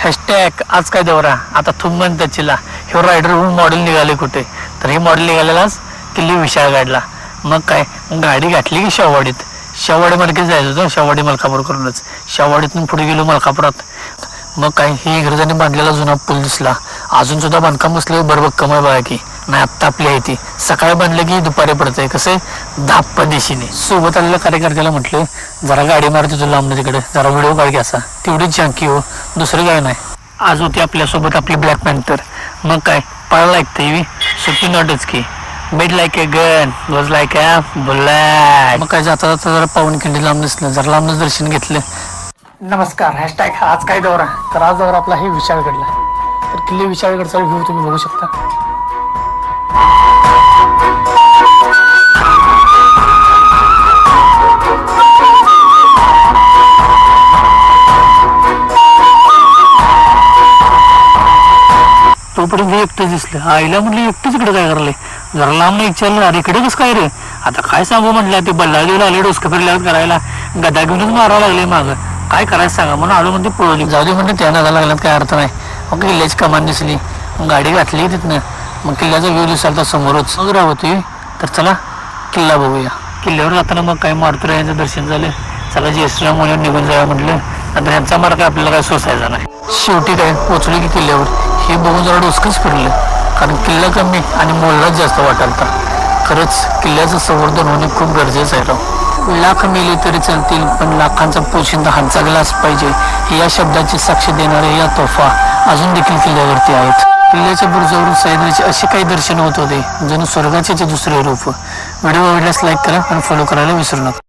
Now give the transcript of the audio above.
Hashtag आज काय दौरा आता थुंबन त्याचीला हे रायडर होऊन मॉडेल निघाले कुठे तर हे मॉडेल निघालेलाच किल्ली विशाळगडला. मग काय गाडी घातली की शेववाडी मलकी जायचं होतं. शेववाडी मलकापूर करूनच शेववाडीतून पुढे गेलो मलकापुरात. मग काय ही इंग्रजांनी बांधलेला जुना पूल दिसला. अजून सुद्धा बांधकाम बसलं बरोबर कमाय बघा की नाही आत्ता आपली आहे ती. सकाळी बांधलं की दुपारी पडतंय कसं धाप्पा दिशेने. सोबत आलेल्या कार्यकर्त्याला म्हटलं जरा गाडी मारते तुला लांबलं तिकडे जरा व्हिडिओ काढ घ्यायचा तेवढीच झांकी हो दुसरं काय नाही. आज होती आपल्यासोबत आपली ब्लॅक पॅन्थर. मग काय पळायला ऐकते सुट्टी नॉटच की bed like a gun goes like a bullet. मग काय जाता जाता जरा पावनखिंडी लांब दिसलं जरा लांबच दर्शन घेतलं. नमस्कार हॅशटॅग आज काय दौरा तर आज दौरा आपला हे विशाळगडला. तर किल्ले विशाळगडचा व्ह्यू तुम्ही बघू शकता. तोपर्यंत हे एकटंच दिसलं. आईला म्हटलं एकटंच इकडे काय करले जरा लांब नाही विचारलं अरे इकडे कसं काय रे आता काय सांगू म्हटलं ते बल्लादेवीला आले डोसकं फिरल्यावर करायला गदा घेऊनच मारावं लागले मागं काय करायचं सांगा म्हणून आलो म्हणते पळवली जाऊ दे म्हणते त्या नादा लागल्यात काय अर्थ नाही. मग किल्ल्याची कमान दिसली गाडी घातली तिथनं मग किल्ल्याचा व्ह्यू दिसाल तर समोरच मग राहते. तर चला किल्ला बघूया. किल्ल्यावर जाताना मग काय मारुतीरायांचं दर्शन झालं. चला जयश्रीराम म्हणून निघून जाऊया म्हटलं नंतर ह्यांचा मार्ग आपल्याला काय सोसायचा नाही. शेवटी काय पोचली की किल्ल्यावर हे बघून जरा डोसकंच फिरलं कारण किल्ला कमी आणि मोललाच जास्त वाटालता. खरंच किल्ल्याचं संवर्धन होणे खूप गरजेचं आहे राव. लाख मेले तरी चालतील पण लाखांचा पोशिंदा हातचा ग्लास पाहिजे या शब्दाची साक्ष देणारे या तोफा अजून देखील किल्ल्यावरती आहेत. किल्ल्याच्या बुरुजावरून सह्याद्रीचे असे काही दर्शन होत होते जणू स्वर्गाचे दुसरे रूप. व्हिडिओ आवडल्यास लाईक करा आणि फॉलो करायला विसरू नका.